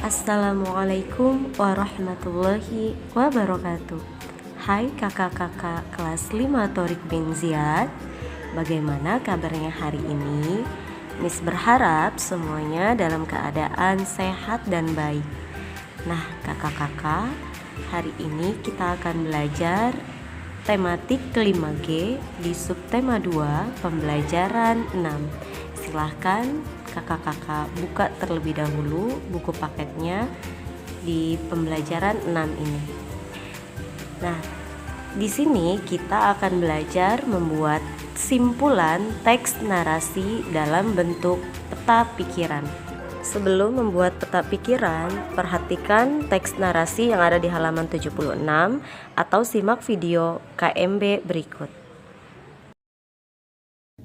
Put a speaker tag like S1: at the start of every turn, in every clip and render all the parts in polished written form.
S1: Assalamualaikum warahmatullahi wabarakatuh. Hai kakak-kakak kelas 5 Torik bin Ziyad. Bagaimana kabarnya hari ini? Miss berharap semuanya dalam keadaan sehat dan baik. Nah kakak-kakak, hari ini kita akan belajar tematik ke-5G di subtema 2 pembelajaran 6. Silahkan kakak-kakak buka terlebih dahulu buku paketnya di pembelajaran 6 ini. Nah, di sini kita akan belajar membuat simpulan teks narasi dalam bentuk peta pikiran. Sebelum membuat peta pikiran, perhatikan teks narasi yang ada di halaman 76 atau simak video KMB berikut.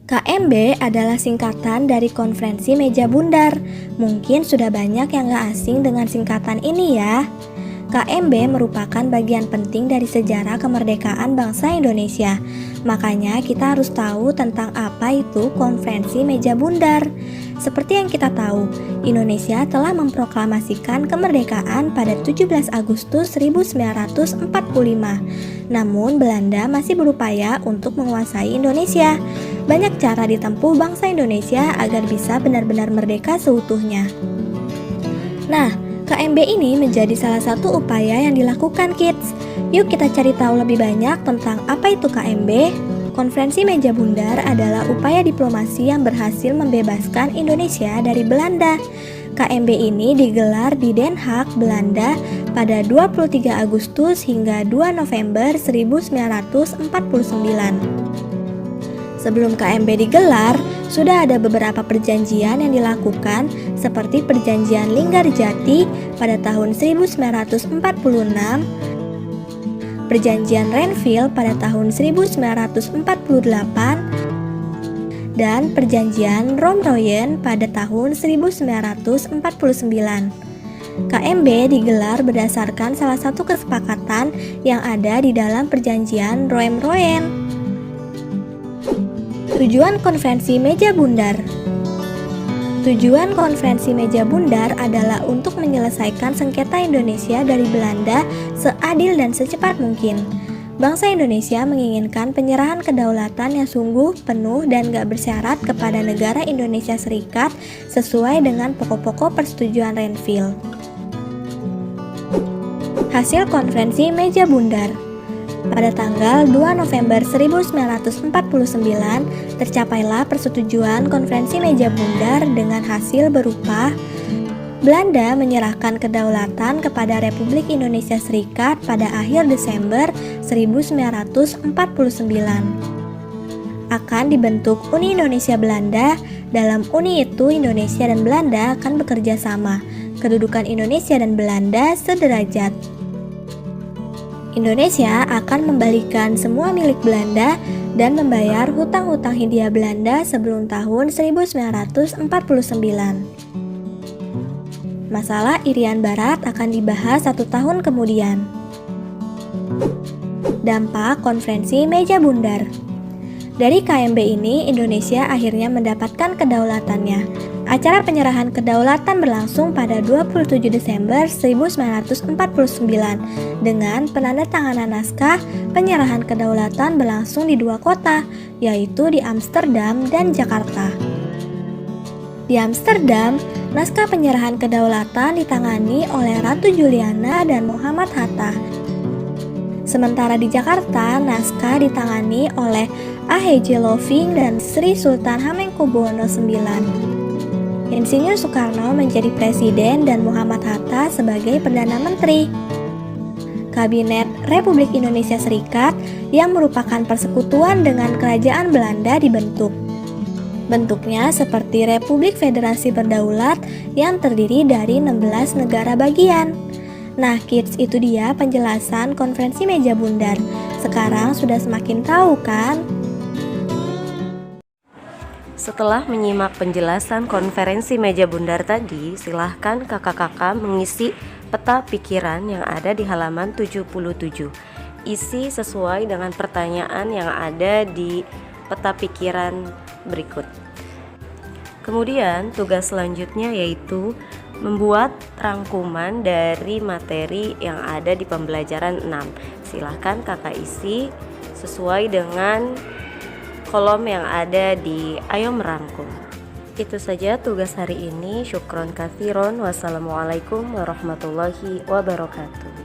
S2: KMB adalah singkatan dari Konferensi Meja Bundar. Mungkin sudah banyak yang gak asing dengan singkatan ini ya. KMB merupakan bagian penting dari sejarah kemerdekaan bangsa Indonesia. Makanya kita harus tahu tentang apa itu Konferensi Meja Bundar. Seperti yang kita tahu, Indonesia telah memproklamasikan kemerdekaan pada 17 Agustus 1945. Namun Belanda masih berupaya untuk menguasai Indonesia. Banyak cara ditempuh bangsa Indonesia agar bisa benar-benar merdeka seutuhnya. Nah, KMB ini menjadi salah satu upaya yang dilakukan kids. Yuk kita cari tahu lebih banyak tentang apa itu KMB. Konferensi Meja Bundar adalah upaya diplomasi yang berhasil membebaskan Indonesia dari Belanda. KMB ini digelar di Den Haag, Belanda pada 23 Agustus hingga 2 November 1949. Sebelum KMB digelar, sudah ada beberapa perjanjian yang dilakukan seperti Perjanjian Linggarjati pada tahun 1946, Perjanjian Renville pada tahun 1948, dan Perjanjian Romroyen pada tahun 1949. KMB digelar berdasarkan salah satu kesepakatan yang ada di dalam Perjanjian Romroyen. Tujuan Konferensi Meja Bundar. Tujuan Konferensi Meja Bundar adalah untuk menyelesaikan sengketa Indonesia dari Belanda seadil dan secepat mungkin. Bangsa Indonesia menginginkan penyerahan kedaulatan yang sungguh, penuh, dan gak bersyarat kepada negara Indonesia Serikat sesuai dengan pokok-pokok persetujuan Renville. Hasil Konferensi Meja Bundar. Pada tanggal 2 November 1949, tercapailah persetujuan Konferensi Meja Bundar dengan hasil berupa Belanda menyerahkan kedaulatan kepada Republik Indonesia Serikat pada akhir Desember 1949. Akan dibentuk Uni Indonesia Belanda. Dalam uni itu Indonesia dan Belanda akan bekerja sama. Kedudukan Indonesia dan Belanda sederajat. Indonesia akan membalikan semua milik Belanda dan membayar hutang-hutang Hindia Belanda sebelum tahun 1949. Masalah Irian Barat akan dibahas 1 tahun kemudian. Dampak Konferensi Meja Bundar. Dari KMB ini, Indonesia akhirnya mendapatkan kedaulatannya. Acara penyerahan kedaulatan berlangsung pada 27 Desember 1949 dengan penandatanganan naskah penyerahan kedaulatan berlangsung di 2 kota, yaitu di Amsterdam dan Jakarta. Di Amsterdam, naskah penyerahan kedaulatan ditangani oleh Ratu Juliana dan Muhammad Hatta. Sementara di Jakarta, naskah ditangani oleh A.H.J. Loving dan Sri Sultan Hamengkubuwono IX. Insinyur Soekarno menjadi presiden dan Muhammad Hatta sebagai Perdana Menteri. Kabinet Republik Indonesia Serikat yang merupakan persekutuan dengan Kerajaan Belanda dibentuk. Bentuknya seperti Republik Federasi Berdaulat yang terdiri dari 16 negara bagian. Nah kids, itu dia penjelasan Konferensi Meja Bundar. Sekarang sudah semakin tahu kan?
S1: Setelah menyimak penjelasan Konferensi Meja Bundar tadi, silahkan kakak-kakak mengisi peta pikiran yang ada di halaman 77. Isi sesuai dengan pertanyaan yang ada di peta pikiran berikut. Kemudian tugas selanjutnya yaitu membuat rangkuman dari materi yang ada di pembelajaran 6. Silahkan kakak isi sesuai dengan kolom yang ada di Ayo Merangkum. Itu saja tugas hari ini. Syukron katsiron. Wassalamualaikum warahmatullahi wabarakatuh.